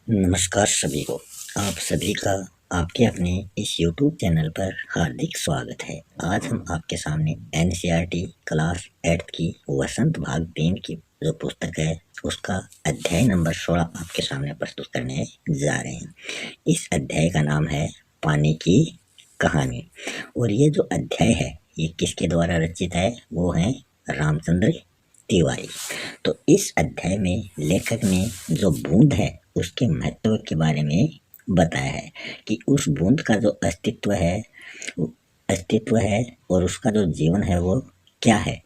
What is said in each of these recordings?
नमस्कार सभी को। आप सभी का आपके अपने इस YouTube चैनल पर हार्दिक स्वागत है। आज हम आपके सामने NCERT क्लास 8 की वसंत भाग 3 की जो पुस्तक है उसका अध्याय नंबर 16 आपके सामने प्रस्तुत करने जा रहे हैं। इस अध्याय का नाम है पानी की कहानी। और ये जो अध्याय है ये किसके द्वारा रचित है? वो है रामचंद्र तिवारी। तो इस अध्याय में लेखक ने जो बूंद है उसके महत्व के बारे में बताया है कि उस बूंद का जो अस्तित्व है और उसका जो जीवन है वो क्या है,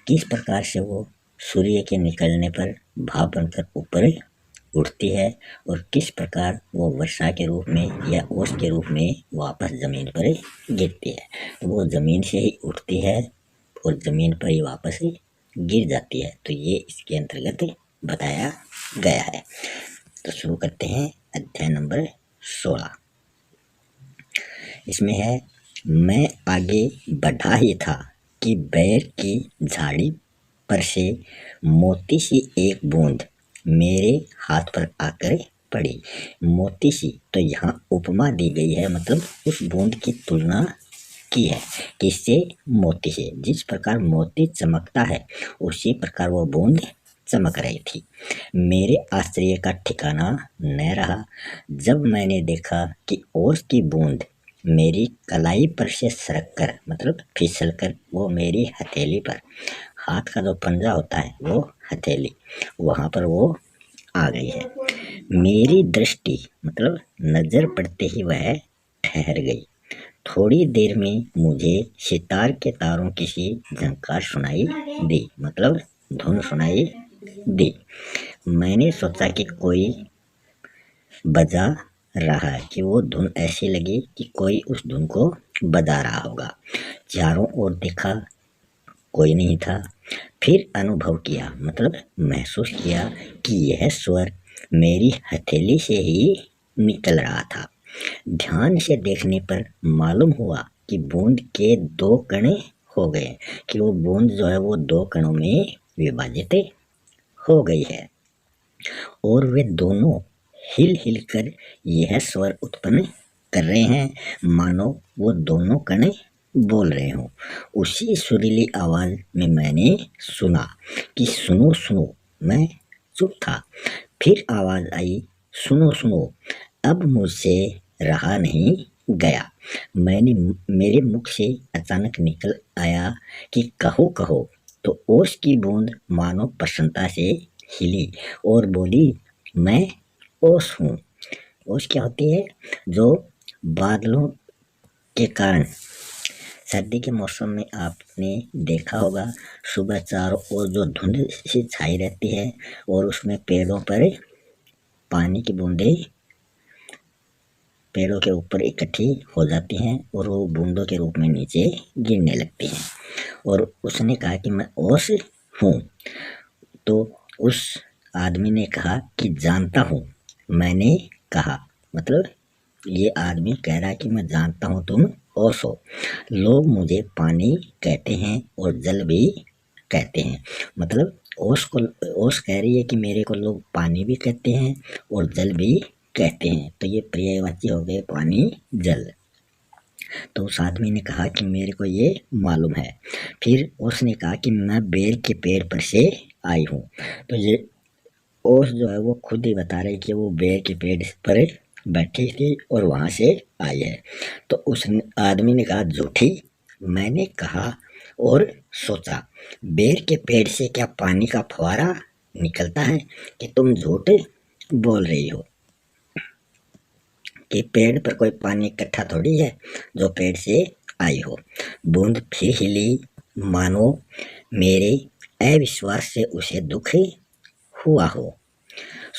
किस प्रकार से वो सूर्य के निकलने पर भाप बनकर ऊपर उठती है और किस प्रकार वो वर्षा के रूप में या ओस के रूप में वापस जमीन पर गिरती है। तो वो जमीन से ही उठती है और जमीन पर ही वापस गिर जाती है। तो ये इसके अंतर्गत बताया गया है। तो शुरू करते हैं अध्याय नंबर 16। इसमें है, मैं आगे बढ़ा ही था कि बैर की झाड़ी पर से मोती सी एक बूंद मेरे हाथ पर आकर पड़ी। मोती सी, तो यहाँ उपमा दी गई है, मतलब उस बूंद की तुलना की है किससे? मोती से। जिस प्रकार मोती चमकता है उसी प्रकार वो बूंद चमक रही थी। मेरे आश्चर्य का ठिकाना न रहा जब मैंने देखा कि ओस की बूंद मेरी कलाई पर से सरक कर, मतलब फिसल कर, वो मेरी हथेली पर, हाथ का जो पंजा होता है वो हथेली, वहां पर वो आ गई है। मेरी दृष्टि, मतलब नजर पड़ते ही वह ठहर गई। थोड़ी देर में मुझे सितार के तारों की सी झंकार सुनाई दी, मतलब धुन सुनाई दी। मैंने सोचा कि कोई बजा रहा है, कि वो धुन ऐसी लगी कि कोई उस धुन को बजा रहा होगा। चारों ओर देखा, कोई नहीं था। फिर अनुभव किया, मतलब महसूस किया कि यह स्वर मेरी हथेली से ही निकल रहा था। ध्यान से देखने पर मालूम हुआ कि बूंद के 2 कण हो गए, कि वो बूंद जो है वो 2 कणों में विभाजित हो गई है और वे दोनों हिल हिल कर यह स्वर उत्पन्न कर रहे हैं, मानो वो दोनों कण बोल रहे हों। उसी सुरीली आवाज में मैंने सुना कि सुनो सुनो। मैं चुप था। फिर आवाज आई, सुनो सुनो। अब मुझसे रहा नहीं गया। मेरे मुख से अचानक निकल आया कि कहो कहो। तो ओस की बूंद मानो प्रसन्नता से हिली और बोली, मैं ओस हूँ। ओस क्या होती है? जो बादलों के कारण सर्दी के मौसम में आपने देखा होगा, सुबह चारों ओर जो धुंध सी छाई रहती है और उसमें पेड़ों पर पानी की बूंदें पेड़ों के ऊपर इकट्ठी हो जाती हैं और वो बूंदों के रूप में नीचे गिरने लगती हैं। और उसने कहा कि मैं ओस हूँ। तो उस आदमी ने कहा कि जानता हूँ। मैंने कहा, मतलब ये आदमी कह रहा है कि मैं जानता हूँ तुम ओस हो। लोग मुझे पानी कहते हैं और जल भी कहते हैं। मतलब ओस कह रही है कि मेरे को लोग पानी भी कहते हैं और जल भी कहते हैं। तो ये पर्यायवाची हो गए पानी जल। तो उस आदमी ने कहा कि मेरे को ये मालूम है। फिर उसने कहा कि मैं बेर के पेड़ पर से आई हूँ। तो ये ओस जो है वो खुद ही बता रही कि वो बेर के पेड़ पर बैठी थी और वहां से आई है। तो उस आदमी ने कहा, झूठी। मैंने कहा और सोचा, बेर के पेड़ से क्या पानी का फुहारा निकलता है कि तुम झूठ बोल रही हो? कि पेड़ पर कोई पानी इकट्ठा थोड़ी है जो पेड़ से आई हो। बूंद फिर हिली, मानो मेरे अविश्वास से उसे दुख हुआ हो।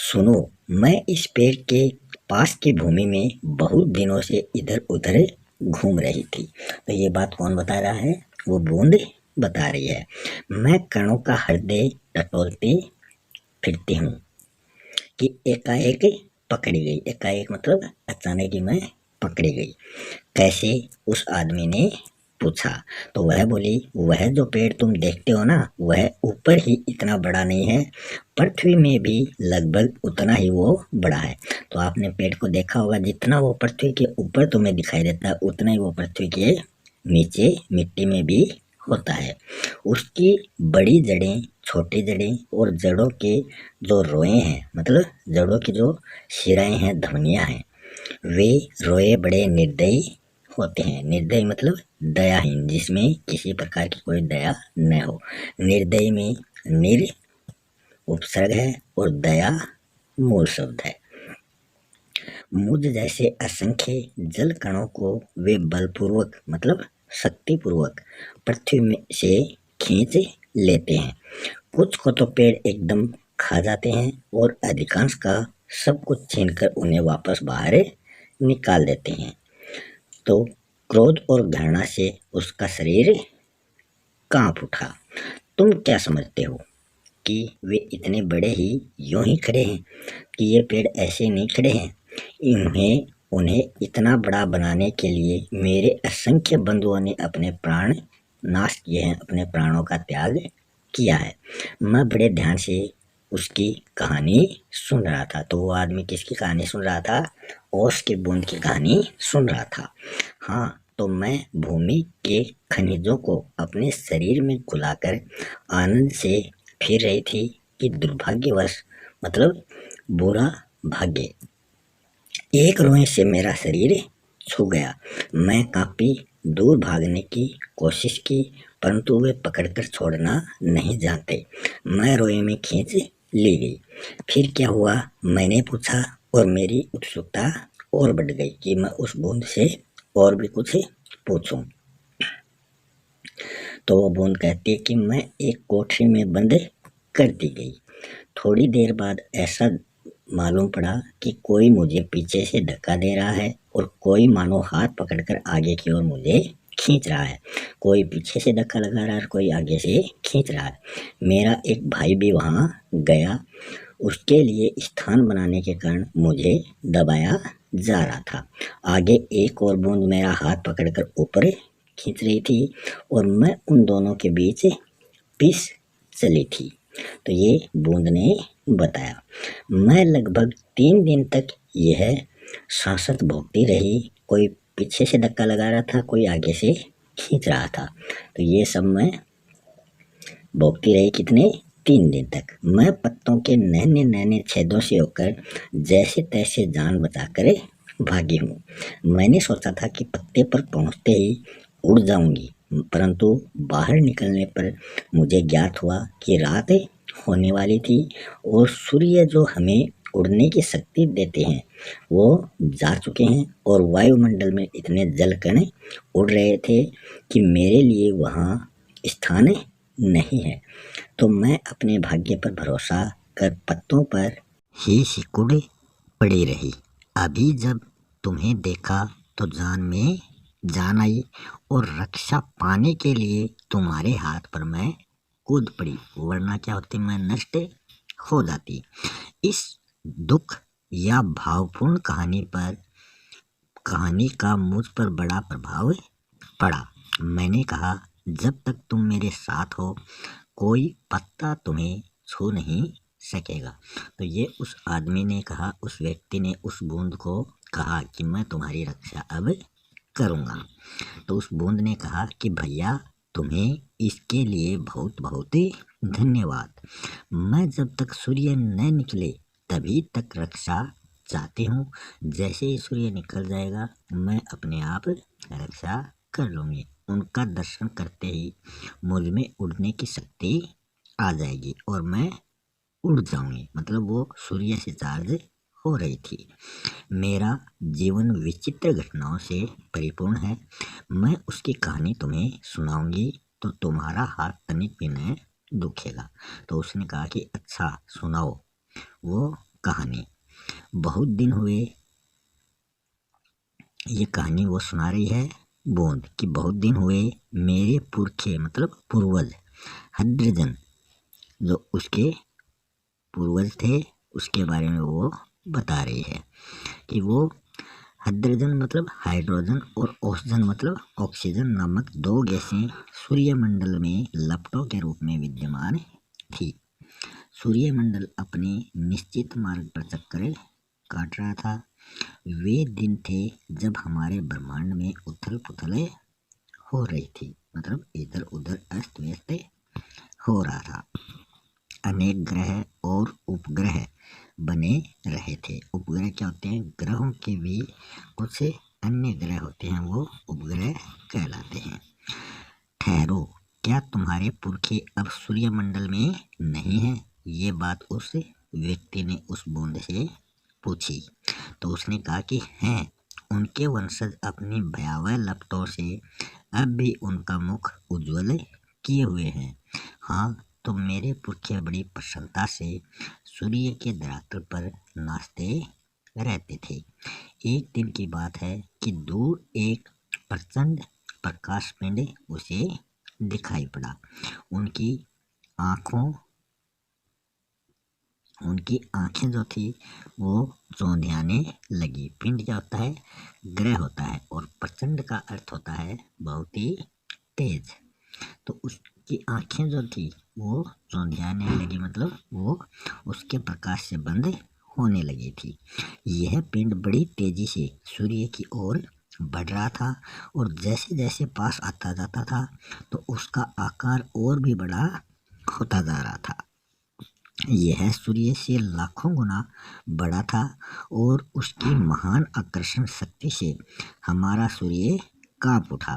सुनो, मैं इस पेड़ के पास की भूमि में बहुत दिनों से इधर उधर घूम रही थी। तो ये बात कौन बता रहा है? वो बूंद बता रही है। मैं कणों का हृदय टटोलती फिरती हूँ कि एकाएक पकड़ी गई। एकाएक मतलब अचानक ही मैं पकड़ी गई। कैसे? उस आदमी ने पूछा। तो वह बोली, वह जो पेड़ तुम देखते हो ना, वह ऊपर ही इतना बड़ा नहीं है, पृथ्वी में भी लगभग उतना ही वो बड़ा है। तो आपने पेड़ को देखा होगा, जितना वो पृथ्वी के ऊपर तुम्हें दिखाई देता है उतना ही वो पृथ्वी के नीचे मिट्टी में भी होता है। उसकी बड़ी जड़ें, छोटी जड़ें और जड़ों के जो रोए हैं, मतलब जड़ों की जो शिराएं हैं, धमनियां हैं, वे रोए बड़े निर्दयी होते हैं। निर्दयी मतलब दयाहीन, जिसमें किसी प्रकार की कोई दया न हो। निर्दयी में निर उपसर्ग है और दया मूल शब्द है। मुझ जैसे असंख्य जल कणों को वे बलपूर्वक मतलब शक्तिपूर्वक पृथ्वी में से खींच लेते हैं। कुछ को तो पेड़ एकदम खा जाते हैं और अधिकांश का सब कुछ छीनकर उन्हें वापस बाहर निकाल देते हैं। तो क्रोध और घृणा से उसका शरीर कांप उठा। तुम क्या समझते हो कि वे इतने बड़े ही यूं ही खड़े हैं, कि ये पेड़ ऐसे नहीं खड़े हैं? उन्हें इतना बड़ा बनाने के लिए मेरे असंख्य बंधुओं ने अपने प्राण नाश किए हैं, अपने प्राणों का त्याग किया है। मैं बड़े ध्यान से उसकी कहानी सुन रहा था। तो वो आदमी किसकी कहानी सुन रहा था? ओस के बूंद की कहानी सुन रहा था। हाँ, तो मैं भूमि के खनिजों को अपने शरीर में घुलाकर आनंद से फिर रही थी कि दुर्भाग्यवश मतलब बुरा भाग्य एक रोए से मेरा शरीर छू गया। मैं कांपी, दूर भागने की कोशिश की, परंतु वे पकड़कर छोड़ना नहीं जानते। मैं रोए में खींच ली गई। फिर क्या हुआ, मैंने पूछा, और मेरी उत्सुकता और बढ़ गई कि मैं उस बूंद से और भी कुछ पूछूं। तो वो बूंद कहती है कि मैं एक कोठरी में बंद कर दी गई। थोड़ी देर बाद ऐसा मालूम पड़ा कि कोई मुझे पीछे से धक्का दे रहा है और कोई मानो हाथ पकड़कर आगे की ओर मुझे खींच रहा है। कोई पीछे से धक्का लगा रहा है और कोई आगे से खींच रहा है। मेरा एक भाई भी वहां गया। उसके लिए स्थान बनाने के कारण मुझे दबाया जा रहा था। आगे एक और बूंद मेरा हाथ पकड़कर ऊपर खींच रही थी और मैं उन दोनों के बीच पिस चली थी। तो ये बूंद ने बताया। मैं लगभग 3 दिन तक यह सांसत भोगती रही। कोई पीछे से धक्का लगा रहा था, कोई आगे से खींच रहा था। तो ये सब मैं भोगती रही कितने? 3 दिन तक। मैं पत्तों के नन्हे नन्हे छेदों से होकर जैसे तैसे जान बचाकर भागी हूँ। मैंने सोचा था कि पत्ते पर पहुंचते ही उड़ जाऊंगी, परंतु बाहर निकलने पर मुझे ज्ञात हुआ कि रात होने वाली थी और सूर्य जो हमें उड़ने की शक्ति देते हैं वो जा चुके हैं और वायुमंडल में इतने जल कण उड़ रहे थे कि मेरे लिए वहाँ स्थान नहीं है। तो मैं अपने भाग्य पर भरोसा कर पत्तों पर ही सिकुड़ पड़ी रही। अभी जब तुम्हें देखा तो जान में जान आई और रक्षा पाने के लिए तुम्हारे हाथ पर मैं कूद पड़ी, वरना क्या होती, मैं नष्ट हो जाती। इस दुख या भावपूर्ण कहानी का मुझ पर बड़ा प्रभाव पड़ा। मैंने कहा, जब तक तुम मेरे साथ हो कोई पत्ता तुम्हें छू नहीं सकेगा। तो ये उस आदमी ने कहा, उस व्यक्ति ने उस बूंद को कहा कि मैं तुम्हारी रक्षा अब करूँगा। तो उस बूंद ने कहा कि भैया, तुम्हें इसके लिए बहुत बहुत धन्यवाद। मैं जब तक सूर्य न निकले तभी तक रक्षा चाहती हूँ। जैसे ही सूर्य निकल जाएगा मैं अपने आप रक्षा कर लूँगी। उनका दर्शन करते ही मुझ में उड़ने की शक्ति आ जाएगी और मैं उड़ जाऊंगी। मतलब वो सूर्य से चार्ज हो रही थी। मेरा जीवन विचित्र घटनाओं से परिपूर्ण है। मैं उसकी कहानी तुम्हें सुनाऊंगी तो तुम्हारा हाथ तनिक भी न दुखेगा। तो उसने कहा कि अच्छा सुनाओ वो कहानी। बहुत दिन हुए, ये कहानी वो सुना रही है बूंद कि बहुत दिन हुए मेरे पुरखे मतलब पूर्वज हड्रजन, जो उसके पूर्वज थे उसके बारे में वो बता रही है कि वो हाइड्रोजन मतलब हाइड्रोजन और ऑक्सीजन मतलब ऑक्सीजन नामक 2 गैसें सूर्यमंडल में लपटों के रूप में विद्यमान थी। सूर्यमंडल अपने निश्चित मार्ग पर चक्कर काट रहा था। वे दिन थे जब हमारे ब्रह्मांड में उथल पुथल हो रही थी, मतलब इधर उधर अस्त व्यस्त हो रहा था। अनेक ग्रह और उपग्रह बने रहे थे। उपग्रह क्या होते हैं? ग्रहों के भी कुछ अन्य ग्रह होते हैं, वो उपग्रह कहलाते हैं। ठहरो, क्या तुम्हारे पुरखे अब सूर्यमंडल में नहीं है? ये बात उस व्यक्ति ने उस बूंद से पूछी। तो उसने कहा कि हैं, उनके वंशज अपनी भयावह लपटों से अब भी उनका मुख उज्ज्वल किए हुए हैं। हाँ, तो मेरे पुरखे बड़ी प्रसन्नता से सूर्य के धरातल पर नाचते रहते थे। एक दिन की बात है कि दूर एक प्रचंड प्रकाश पिंड उसे दिखाई पड़ा। उनकी आंखों उनकी आंखें जो थी वो चौंधियाने लगी। पिंड क्या होता है? ग्रह होता है, और प्रचंड का अर्थ होता है बहुत ही तेज। तो उसकी आंखें जो थी वो चौंधियाने लगी, मतलब वो उसके प्रकाश से बंद होने लगी थी। यह पिंड बड़ी तेजी से सूर्य की ओर बढ़ रहा था, और जैसे जैसे पास आता जाता था तो उसका आकार और भी बड़ा होता जा रहा था। यह सूर्य से लाखों गुना बड़ा था, और उसकी महान आकर्षण शक्ति से हमारा सूर्य कांप उठा।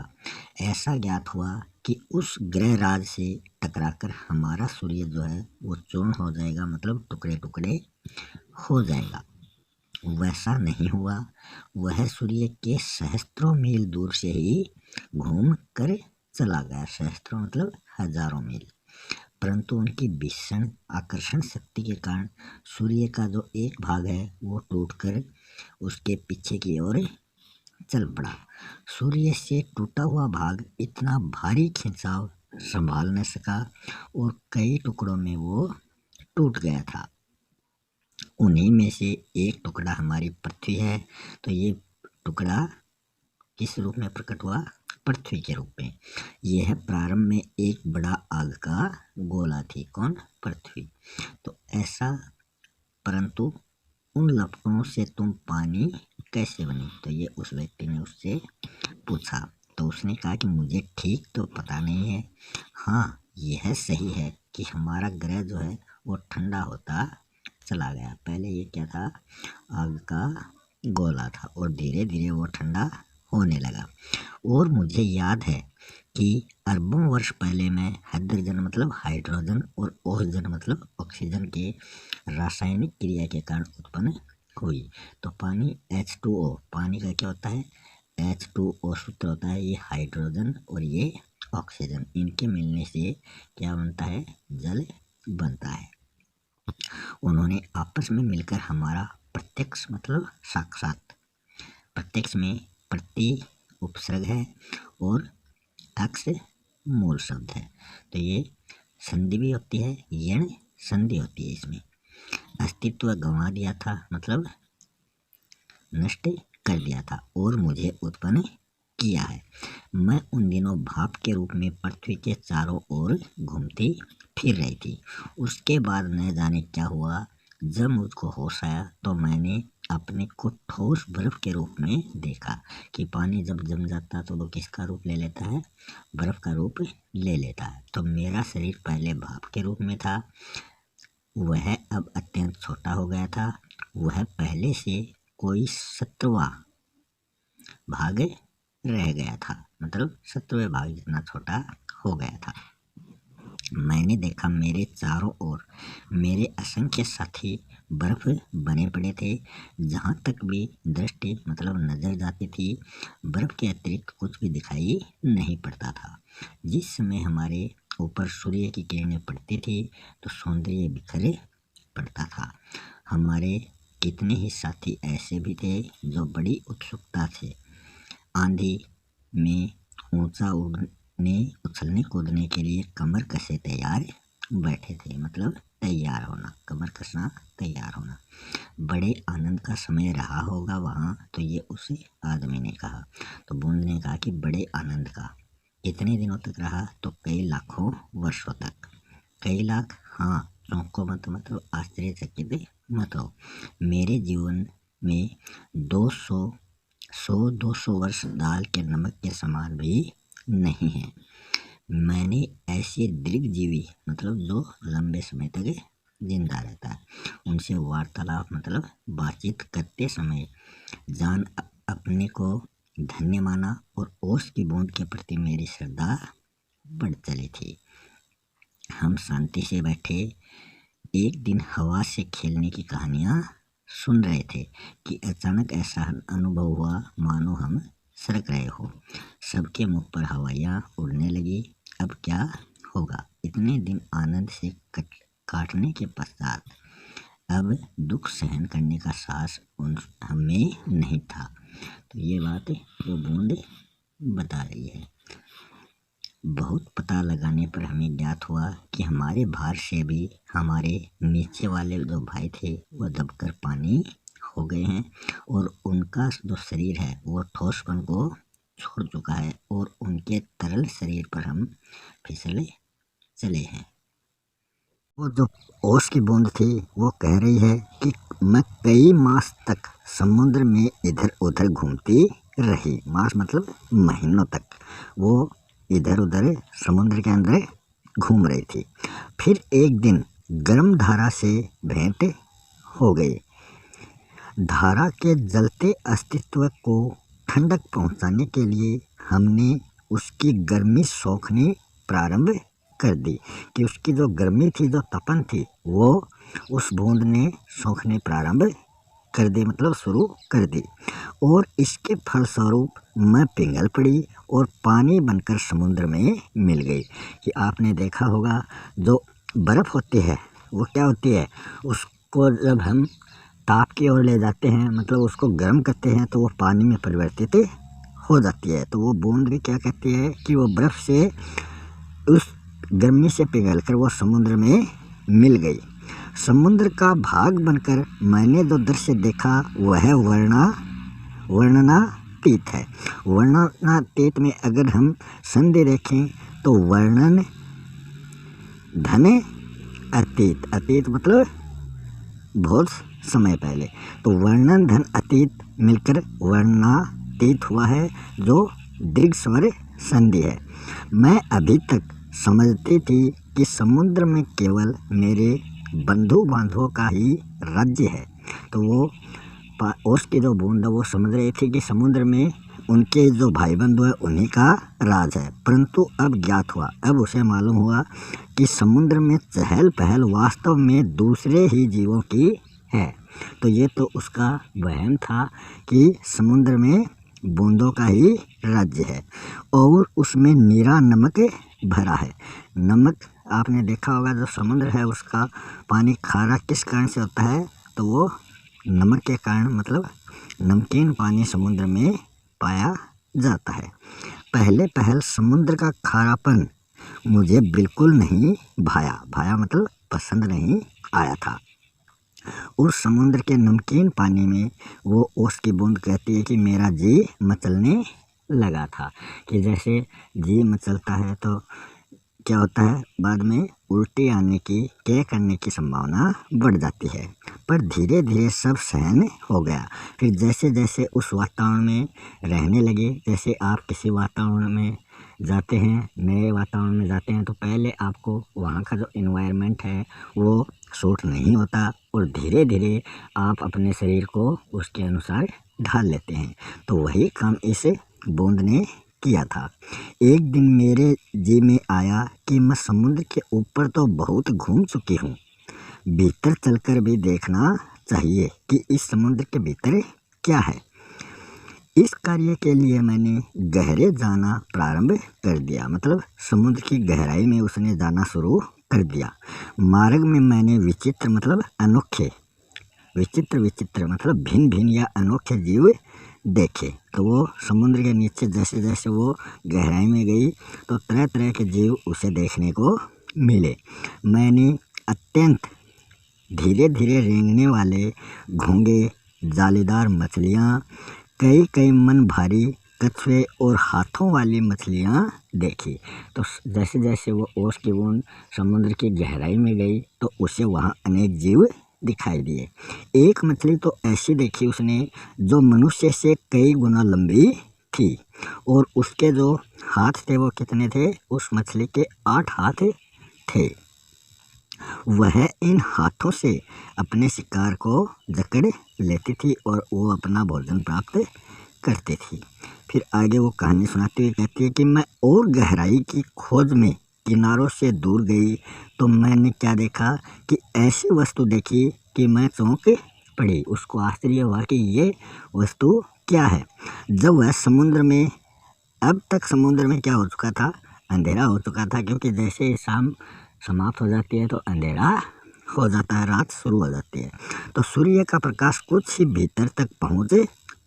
ऐसा ज्ञात हुआ कि उस ग्रह राज से टकराकर हमारा सूर्य जो है वो चूर्ण हो जाएगा, मतलब टुकड़े टुकड़े हो जाएगा। वैसा नहीं हुआ। वह सूर्य के सहस्त्रों मील दूर से ही घूम कर चला गया। सहस्त्रों मतलब हजारों मील। परंतु उनकी भीषण आकर्षण शक्ति के कारण सूर्य का जो एक भाग है वो टूटकर उसके पीछे की ओर चल पड़ा। सूर्य से टूटा हुआ भाग इतना भारी खिंचाव संभाल न सका, और कई टुकड़ों में वो टूट गया था। उन्हीं में से एक टुकड़ा हमारी पृथ्वी है। तो ये टुकड़ा किस रूप में प्रकट हुआ? पृथ्वी के रूप में। यह प्रारंभ में एक बड़ा आग का गोला थी। कौन? पृथ्वी। तो ऐसा, परंतु उन लपटों से तुम पानी कैसे बनी? तो ये उस व्यक्ति ने उससे पूछा। तो उसने कहा कि मुझे ठीक तो पता नहीं है। हाँ, यह सही है कि हमारा ग्रह जो है वो ठंडा होता चला गया। पहले ये क्या था? आग का गोला था, और धीरे धीरे वो ठंडा होने लगा। और मुझे याद है कि अरबों वर्ष पहले मैं हाइड्रोजन मतलब हाइड्रोजन और ओजोन मतलब ऑक्सीजन के रासायनिक क्रिया के कारण उत्पन्न हुई। तो पानी H2O, पानी का क्या होता है? H2O सूत्र होता है। ये हाइड्रोजन और ये ऑक्सीजन, इनके मिलने से क्या बनता है? जल बनता है। उन्होंने आपस में मिलकर हमारा प्रत्यक्ष मतलब साक्षात, प्रत्यक्ष में प्रति उपसर्ग है और अक्ष मूल शब्द है। तो ये संधि भी होती है, यण संधि होती है। इसमें अस्तित्व गंवा दिया था, मतलब नष्ट कर दिया था, और मुझे उत्पन्न किया है। मैं उन दिनों भाप के रूप में पृथ्वी के चारों ओर घूमती फिर रही थी। उसके बाद न जाने क्या हुआ। जब मुझको होश आया तो मैंने अपने को ठोस बर्फ के रूप में देखा कि पानी जब जम जाता तो वो किसका रूप ले लेता है? बर्फ का रूप ले लेता है। तो मेरा शरीर पहले भाप के रूप में था, वह अब अत्यंत छोटा हो गया था। वह पहले से कोई 17वां भाग रह गया था, मतलब 17वें भाग जितना छोटा हो गया था। मैंने देखा मेरे चारों ओर मेरे असंख्य साथी बर्फ बने पड़े थे। जहाँ तक भी दृष्टि मतलब नजर जाती थी, बर्फ के अतिरिक्त कुछ भी दिखाई नहीं पड़ता था। जिस समय हमारे ऊपर सूर्य की किरणें पड़ती थी तो सौंदर्य बिखरे पड़ता था। हमारे कितने ही साथी ऐसे भी थे जो बड़ी उत्सुकता से आंधी में ऊंचा उड़ने उछलने कूदने के लिए कमर कसे तैयार बैठे थे, मतलब तैयार होना, कमर कसना, तैयार होना। बड़े आनंद का समय रहा होगा वहाँ। तो ये उस आदमी ने कहा। तो बूंद ने कहा कि बड़े आनंद का। कितने दिनों तक रहा? तो कई लाखों वर्षों तक। कई लाख? हाँ, चौंको मत, मतलब आश्चर्यचकित मत हो। मेरे जीवन में 200 वर्ष दाल के नमक के समान भी नहीं है। मैंने ऐसे दीर्घजीवी मतलब जो लंबे समय तक जिंदा रहता है, उनसे वार्तालाप मतलब बातचीत करते समय जान अपने को धन्य माना और ओस की बूंद के प्रति मेरी श्रद्धा बढ़ चली थी। हम शांति से बैठे एक दिन हवा से खेलने की कहानियां सुन रहे थे कि अचानक ऐसा अनुभव हुआ मानो हम सरक रहे हो। सबके मुख पर हवाइयाँ उड़ने लगी। अब क्या होगा? इतने दिन आनंद से काटने के पश्चात अब दुख सहन करने का साहस हमें नहीं था। तो ये बात वो बूंद बता रही है। बहुत पता लगाने पर हमें ज्ञात हुआ कि हमारे भार से भी हमारे नीचे वाले जो भाई थे वो दबकर पानी हो गए हैं और उनका जो शरीर है वो ठोसपन को छोड़ चुका है और उनके तरल शरीर पर हम फिसले चले हैं। वो जो ओस की बूंद थी वो कह रही है कि मैं कई मास तक समुद्र में इधर उधर घूमती रही। मास मतलब महीनों तक वो इधर उधर समुद्र के अंदर घूम रही थी। फिर एक दिन गर्म धारा से भेंट हो गई। धारा के जलते अस्तित्व को ठंडक पहुंचाने के लिए हमने उसकी गर्मी सोखनी प्रारंभ कर दी कि उसकी जो गर्मी थी, जो तपन थी, वो उस बूंद ने सोखने प्रारंभ कर दी मतलब शुरू कर दी और इसके फलस्वरूप मैं पिघल पड़ी और पानी बनकर समुद्र में मिल गई। कि आपने देखा होगा जो बर्फ़ होती है वो क्या होती है, उसको जब हम ताप की ओर ले जाते हैं मतलब उसको गर्म करते हैं तो वो पानी में परिवर्तित हो जाती है। तो वो बूंद भी क्या कहती है कि वो बर्फ़ से उस गर्मी से पिघल कर वो समुद्र में मिल गई। समुद्र का भाग बनकर मैंने जो दृश्य देखा वह वर्णनातीत है। वर्णनातीत में अगर हम संधि देखें तो वर्णन धन अतीत, अतीत मतलब बहुत समय पहले, तो वर्णन धन अतीत मिलकर वर्णनातीत हुआ है जो दीर्घ स्वर संधि है। मैं अभी तक समझती थी कि समुद्र में केवल मेरे बंधु बांधवों का ही राज्य है। तो वो ओस की जो बूंद वो समझ रही थी कि समुद्र में उनके जो भाई बंधु है उन्हीं का राज है। परंतु अब ज्ञात हुआ, अब उसे मालूम हुआ कि समुद्र में चहल पहल वास्तव में दूसरे ही जीवों की है। तो ये तो उसका वहम था कि समुद्र में बूंदों का ही राज्य है और उसमें नीरा नमक भरा है। नमक आपने देखा होगा जो समुद्र है उसका पानी खारा किस कारण से होता है, तो वो नमक के कारण मतलब नमकीन पानी समुद्र में पाया जाता है। पहल समुद्र का खारापन मुझे बिल्कुल नहीं भाया मतलब पसंद नहीं आया था। उस समुद्र के नमकीन पानी में वो ओस की बूंद कहती है कि मेरा जी मचलने लगा था। कि जैसे जी मचलता है तो क्या होता है, बाद में उल्टी आने की करने की संभावना बढ़ जाती है। पर धीरे धीरे सब सहन हो गया। फिर जैसे जैसे उस वातावरण में रहने लगे, जैसे आप किसी वातावरण में जाते हैं, नए वातावरण में जाते हैं तो पहले आपको वहाँ का जो इन्वायरमेंट है वो सूट नहीं होता और धीरे धीरे आप अपने शरीर को उसके अनुसार ढाल लेते हैं। तो वही काम इस बूंद ने किया था। एक दिन मेरे जी में आया कि मैं समुद्र के ऊपर तो बहुत घूम चुकी हूँ, भीतर चलकर भी देखना चाहिए कि इस समुद्र के भीतर क्या है। इस कार्य के लिए मैंने गहरे जाना प्रारंभ कर दिया मतलब समुद्र की गहराई में उसने जाना शुरू कर दिया। मार्ग में मैंने विचित्र मतलब अनोखे, विचित्र मतलब भिन्न भिन्न या अनोखे जीव देखे। तो वो समुद्र के नीचे जैसे जैसे वो गहराई में गई तो तरह तरह के जीव उसे देखने को मिले। मैंने अत्यंत धीरे धीरे रेंगने वाले घोंगे, जालीदार मछलियाँ, कई मन भारी कछुए और हाथों वाली मछलियाँ देखी। तो जैसे जैसे वो ओस की बूंद समुद्र की गहराई में गई तो उसे वहाँ अनेक जीव दिखाई दिए। एक मछली तो ऐसी देखी उसने जो मनुष्य से कई गुना लंबी थी, और उसके जो हाथ थे वो कितने थे? उस मछली के 8 हाथ थे। वह इन हाथों से अपने शिकार को जकड़ लेती थी और वो अपना भोजन प्राप्त करती थी। फिर आगे वो कहानी सुनाती हुई कहती है कि मैं और गहराई की खोज में किनारों से दूर गई तो मैंने क्या देखा कि ऐसी वस्तु देखी कि मैं चौंक पड़ी। उसको आश्चर्य हुआ कि ये वस्तु क्या है। जब वह समुद्र में, अब तक समुद्र में क्या हो चुका था? अंधेरा हो चुका था, क्योंकि जैसे ही शाम समाप्त हो जाती है तो अंधेरा हो जाता है, रात शुरू हो जाती है। तो सूर्य का प्रकाश कुछ ही भीतर तक पहुँच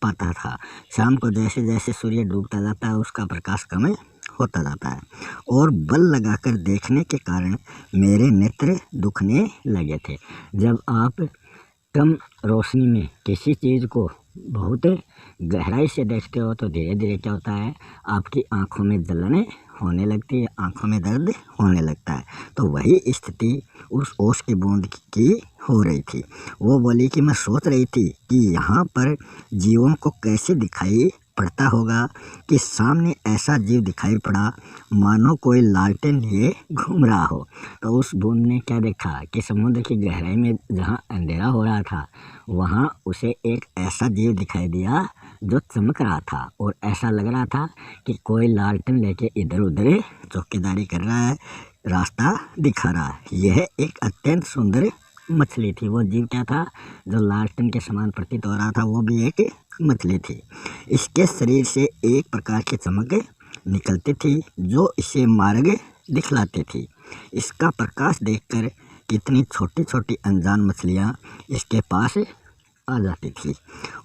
पाता था। शाम को जैसे जैसे सूर्य डूबता जाता है उसका प्रकाश कम होता जाता है, और बल लगाकर देखने के कारण मेरे नेत्र दुखने लगे थे। जब आप कम रोशनी में किसी चीज़ को बहुत गहराई से देखते हो तो धीरे धीरे क्या होता है, आपकी आंखों में जलन होने लगती है, आंखों में दर्द होने लगता है। तो वही स्थिति उस ओस की बूंद की हो रही थी। वो बोली कि मैं सोच रही थी कि यहाँ पर जीवों को कैसे दिखाई पड़ता होगा कि सामने ऐसा जीव दिखाई पड़ा मानो कोई लालटेन लिए घूम रहा हो। तो उस बूंद ने क्या देखा कि समुद्र की गहराई में जहाँ अंधेरा हो रहा था वहाँ उसे एक ऐसा जीव दिखाई दिया जो चमक रहा था, और ऐसा लग रहा था कि कोई लालटेन लेके इधर उधर चौकीदारी कर रहा है, रास्ता दिखा रहा है। यह एक अत्यंत सुंदर मछली थी। वो जीव क्या था? जो लालटेन के समान प्रतीत हो रहा था, वो भी एक मछली थी। इसके शरीर से एक प्रकार की चमक निकलती थी जो इसे मार्ग दिखलाती थी। इसका प्रकाश देखकर कितनी छोटी छोटी अनजान मछलियाँ इसके पास आ जाती थी,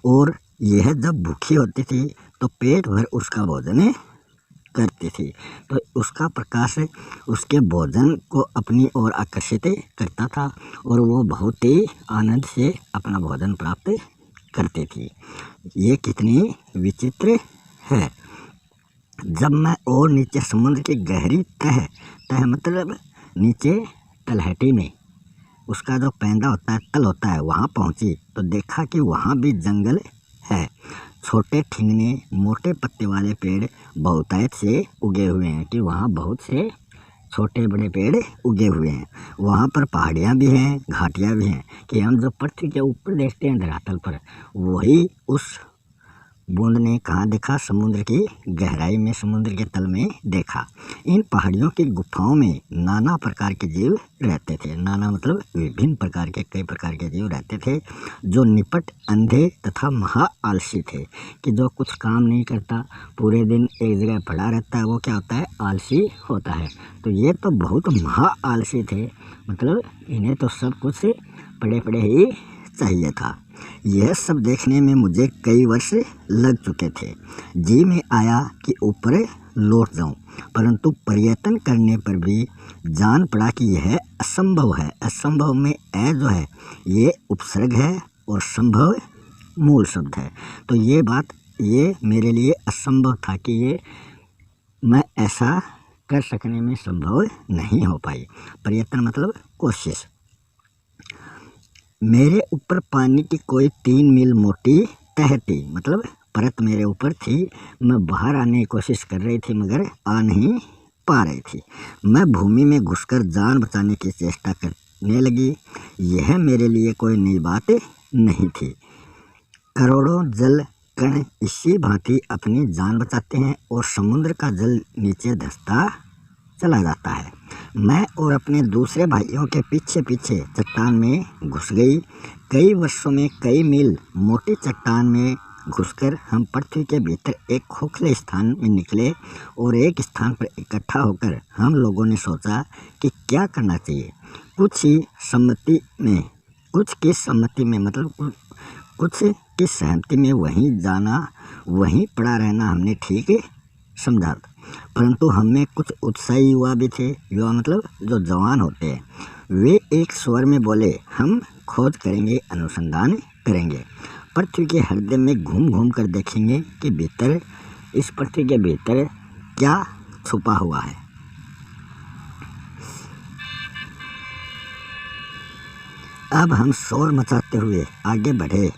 और यह जब भूखी होती थी तो पेट भर उसका भोजन करती थी। तो उसका प्रकाश उसके भोजन को अपनी ओर आकर्षित करता था, और वो बहुत ही आनंद से अपना भोजन प्राप्त करती थी। ये कितनी विचित्र है। जब मैं और नीचे समुद्र की गहरी तह तह मतलब नीचे तलहटी में उसका जो पैंदा होता है, तल होता है, वहाँ पहुँची तो देखा कि वहाँ भी जंगल है। छोटे ठिंगने मोटे पत्ते वाले पेड़ बहुतायत से उगे हुए हैं, कि वहाँ बहुत से छोटे बड़े पेड़ उगे हुए हैं। वहाँ पर पहाड़ियाँ भी हैं, घाटियाँ भी हैं, कि हम जो पृथ्वी के ऊपर देखते हैं धरातल पर, वही उस बूंद ने कहाँ देखा? समुद्र की गहराई में, समुद्र के तल में देखा। इन पहाड़ियों की गुफाओं में नाना प्रकार के जीव रहते थे। नाना मतलब विभिन्न प्रकार के, कई प्रकार के जीव रहते थे जो निपट, अंधे तथा महा आलसी थे, कि जो कुछ काम नहीं करता, पूरे दिन एक जगह पड़ा रहता है, वो क्या होता है? आलसी होता है। तो ये तो बहुत महा आलसी थे, मतलब इन्हें तो सब कुछ पड़े पड़े ही चाहिए था। यह सब देखने में मुझे कई वर्ष लग चुके थे। जी में आया कि ऊपर लौट जाऊं, परंतु प्रयत्न करने पर भी जान पड़ा कि यह असंभव है। असंभव में ए जो है ये उपसर्ग है और संभव मूल शब्द है। तो ये बात, ये मेरे लिए असंभव था कि ये मैं ऐसा कर सकने में संभव नहीं हो पाई। प्रयत्न मतलब कोशिश। मेरे ऊपर पानी की कोई 3 मील मोटी तह थी, मतलब परत मेरे ऊपर थी। मैं बाहर आने की कोशिश कर रही थी मगर आ नहीं पा रही थी। मैं भूमि में घुसकर जान बचाने की चेष्टा करने लगी। यह मेरे लिए कोई नई बात नहीं थी। करोड़ों जल कण इसी भांति अपनी जान बचाते हैं और समुद्र का जल नीचे धंसता चला जाता है। मैं और अपने दूसरे भाइयों के पीछे पीछे चट्टान में घुस गई। कई वर्षों में कई मील मोटी चट्टान में घुसकर हम पृथ्वी के भीतर एक खोखले स्थान में निकले, और एक स्थान पर इकट्ठा होकर हम लोगों ने सोचा कि क्या करना चाहिए। कुछ की सम्मति में मतलब कुछ की सहमति में वहीं जाना, वहीं पड़ा रहना हमने ठीक समझा। परंतु हमें कुछ उत्साही युवा भी थे। युवा मतलब जो जवान होते हैं। वे एक स्वर में बोले, हम खोज करेंगे, अनुसंधान करेंगे, पृथ्वी के हृदय में घूम घूम कर देखेंगे कि भीतर, इस पृथ्वी के भीतर क्या छुपा हुआ है। अब हम शोर मचाते हुए आगे बढ़े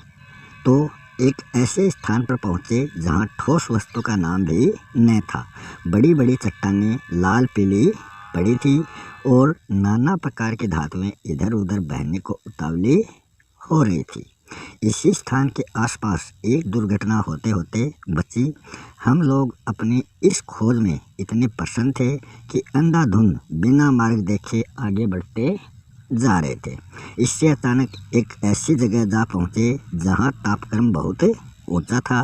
तो एक ऐसे स्थान पर पहुँचे जहाँ ठोस वस्तु का नाम भी न था। बड़ी बड़ी चट्टानें लाल पीली पड़ी थी और नाना प्रकार की धातुएं इधर उधर बहने को उतावली हो रही थी। इसी स्थान के आसपास एक दुर्घटना होते होते बची। हम लोग अपनी इस खोज में इतने प्रसन्न थे कि अंधाधुंध बिना मार्ग देखे आगे बढ़ते जा रहे थे। इससे अचानक एक ऐसी जगह जा पहुँचे जहाँ तापक्रम बहुत ऊंचा था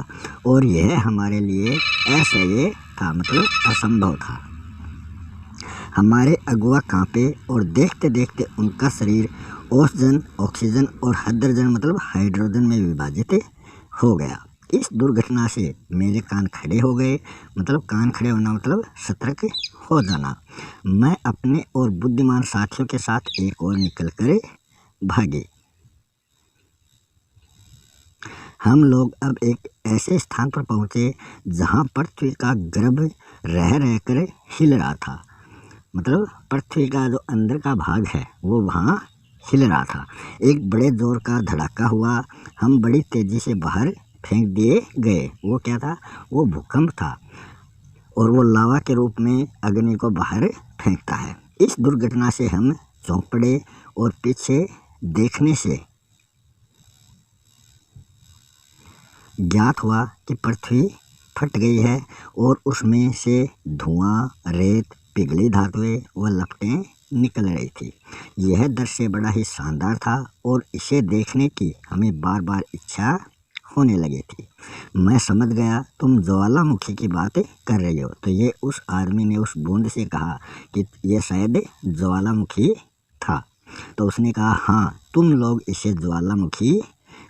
और यह हमारे लिए असह्य था, मतलब असंभव था। हमारे अगुआ कांपे और देखते देखते उनका शरीर ऑक्सीजन और हाइड्रोजन मतलब हाइड्रोजन में विभाजित हो गया। इस दुर्घटना से मेरे कान खड़े हो गए, मतलब कान खड़े होना मतलब सतर्क हो जाना। मैं अपने और बुद्धिमान साथियों के साथ एक और निकल कर भागे। हम लोग अब एक ऐसे स्थान पर पहुँचे जहाँ पृथ्वी का गर्भ रह रहकर हिल रहा था, मतलब पृथ्वी का जो अंदर का भाग है वो वहाँ हिल रहा था। एक बड़े जोर का धड़ाका हुआ, हम बड़ी तेजी से बाहर फेंक दिए गए। वो क्या था? वो भूकंप था और वो लावा के रूप में अग्नि को बाहर फेंकता है। इस दुर्घटना से हम चौंक पड़े और पीछे देखने से ज्ञात हुआ कि पृथ्वी फट गई है और उसमें से धुआं, रेत, पिघली धातुएं व लपटें निकल रही थी। यह दृश्य बड़ा ही शानदार था और इसे देखने की हमें बार बार इच्छा होने लगी थी। मैं समझ गया तुम ज्वालामुखी की बात कर रही हो। तो ये उस आदमी ने उस बूंद से कहा कि यह शायद ज्वालामुखी था। तो उसने कहा हाँ, तुम लोग इसे ज्वालामुखी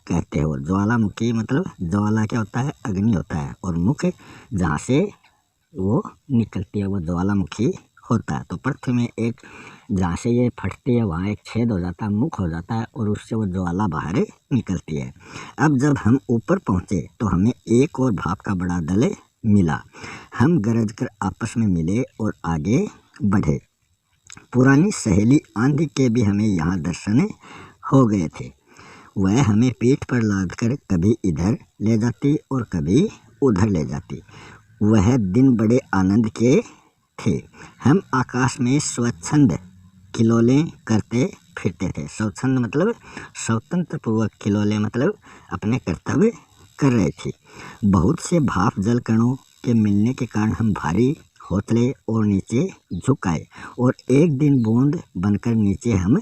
कहते हो। ज्वालामुखी मतलब ज्वाला क्या होता है? अग्नि होता है और मुख जहाँ से वो निकलती है वो ज्वालामुखी होता है। तो पृथ्वी में एक जहाँ से ये फटती है वहाँ एक छेद हो जाता है, मुख हो जाता है और उससे वो ज्वाला बाहर निकलती है। अब जब हम ऊपर पहुँचे तो हमें एक और भाप का बड़ा दल मिला। हम गरज कर आपस में मिले और आगे बढ़े। पुरानी सहेली आंधी के भी हमें यहाँ दर्शन हो गए थे। वह हमें पीठ पर लादकर कभी इधर ले जाती और कभी उधर ले जाती। वह दिन बड़े आनंद के थे। हम आकाश में स्वच्छंद किलोले करते फिरते थे। स्वच्छंद मतलब स्वतंत्र पूर्वक, किलोले मतलब अपने कर्तव्य कर रहे थे। बहुत से भाप जल कणों के मिलने के कारण हम भारी होतले और नीचे झुक आए और एक दिन बूंद बनकर नीचे हम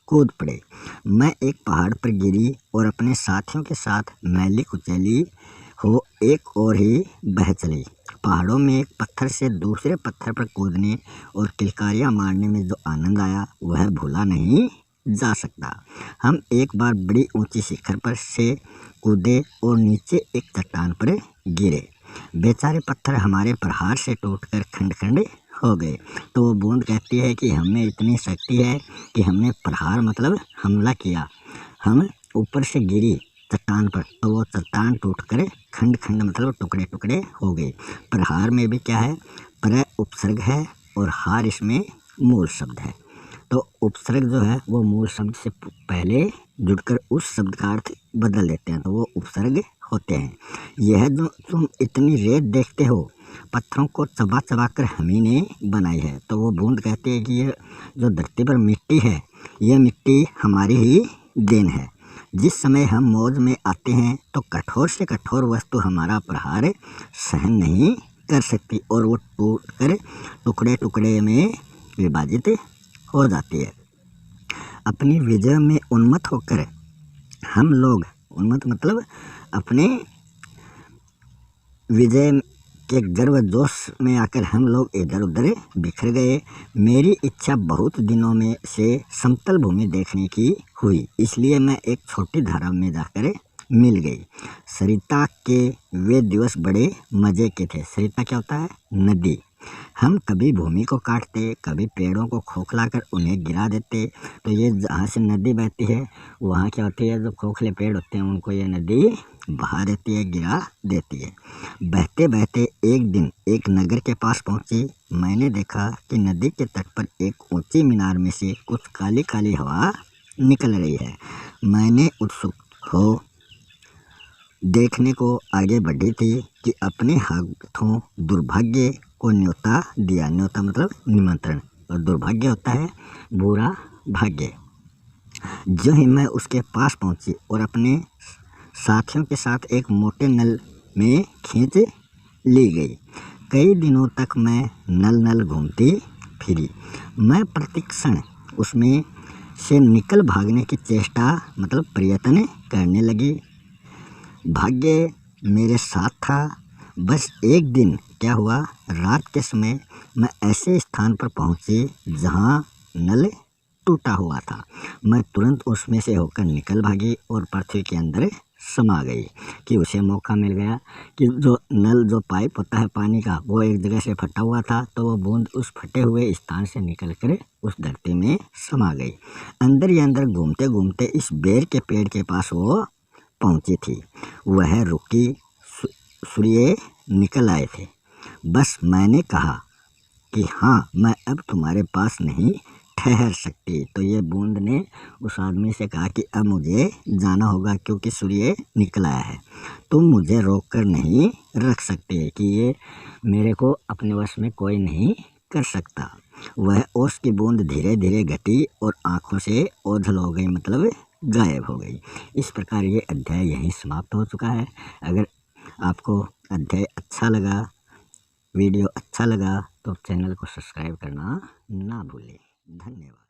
कूद पड़े। मैं एक पहाड़ पर गिरी और अपने साथियों के साथ मैली कुचैली हो एक और ही बह चली। पहाड़ों में एक पत्थर से दूसरे पत्थर पर कूदने और किलकारियाँ मारने में जो आनंद आया वह भूला नहीं जा सकता। हम एक बार बड़ी ऊंची शिखर पर से कूदे और नीचे एक चट्टान पर गिरे। बेचारे पत्थर हमारे प्रहार से टूटकर खंड खंड हो गए। तो वो बूंद कहती है कि हमें इतनी शक्ति है कि हमने प्रहार मतलब हमला किया, हम ऊपर से गिरी चट्टान पर तो वो चट्टान टूटकर खंड खंड मतलब टुकड़े टुकड़े हो गए। प्रहार में भी क्या है? प्र उपसर्ग है और हार इसमें मूल शब्द है। तो उपसर्ग जो है वो मूल शब्द से पहले जुड़कर उस शब्द का अर्थ बदल देते हैं, तो वो उपसर्ग होते हैं। यह जो तुम इतनी रेत देखते हो पत्थरों को चबा चबा कर हम ही ने बनाई है। तो वो बूंद कहते हैं कि ये जो धरती पर मिट्टी है ये मिट्टी हमारी ही देन है। जिस समय हम मौज में आते हैं तो कठोर से कठोर वस्तु हमारा प्रहार सहन नहीं कर सकती और वो टूट कर टुकड़े टुकड़े में विभाजित हो जाती है। अपनी विजय में उन्मत्त होकर हम लोग, उन्मत्त मतलब अपने विजय के गर्व जोश में आकर हम लोग इधर उधर बिखर गए। मेरी इच्छा बहुत दिनों में से समतल भूमि देखने की हुई, इसलिए मैं एक छोटी धारा में जाकर मिल गई। सरिता के वे दिवस बड़े मज़े के थे। सरिता क्या होता है? नदी। हम कभी भूमि को काटते, कभी पेड़ों को खोखला कर उन्हें गिरा देते। तो ये जहाँ से नदी बहती है वहाँ क्या होती है, जो खोखले पेड़ होते हैं उनको ये नदी बहा देती है, गिरा देती है। बहते बहते एक दिन एक नगर के पास पहुँचे। मैंने देखा कि नदी के तट पर एक ऊंची मीनार में से कुछ काली काली हवा निकल रही है। मैंने उत्सुक हो देखने को आगे बढ़ी थी कि अपने हाथों दुर्भाग्य को न्योता दिया। न्योता मतलब निमंत्रण, और दुर्भाग्य होता है बुरा भाग्य। जो ही मैं उसके पास पहुंची और अपने साथियों के साथ एक मोटे नल में खींच ली गई। कई दिनों तक मैं नल नल घूमती फिरी। मैं प्रतिक्षण उसमें से निकल भागने की चेष्टा मतलब प्रयत्न करने लगी। भाग्य मेरे साथ था। बस एक दिन क्या हुआ, रात के समय मैं ऐसे स्थान पर पहुंची जहां नल टूटा हुआ था। मैं तुरंत उसमें से होकर निकल भागी और पृथ्वी के अंदर समा गई। कि उसे मौका मिल गया कि जो नल जो पाइप होता है पानी का वो एक जगह से फटा हुआ था, तो वो बूंद उस फटे हुए स्थान से निकल कर उस धरती में समा गई। अंदर ही अंदर घूमते घूमते इस बेर के पेड़ के पास वो पहुंची थी। वह रुकी, सूर्य निकल आए थे। बस मैंने कहा कि हाँ, मैं अब तुम्हारे पास नहीं ठहर सकती। तो ये बूंद ने उस आदमी से कहा कि अब मुझे जाना होगा क्योंकि सूर्य निकल आया है। तुम मुझे रोक कर नहीं रख सकते कि ये मेरे को अपने वश में कोई नहीं कर सकता। वह ओस की बूंद धीरे धीरे घटी और आंखों से ओझल हो गई, मतलब गायब हो गई। इस प्रकार ये अध्याय यहीं समाप्त हो चुका है। अगर आपको अध्याय अच्छा लगा, वीडियो अच्छा लगा तो चैनल को सब्सक्राइब करना ना भूलें। धन्यवाद।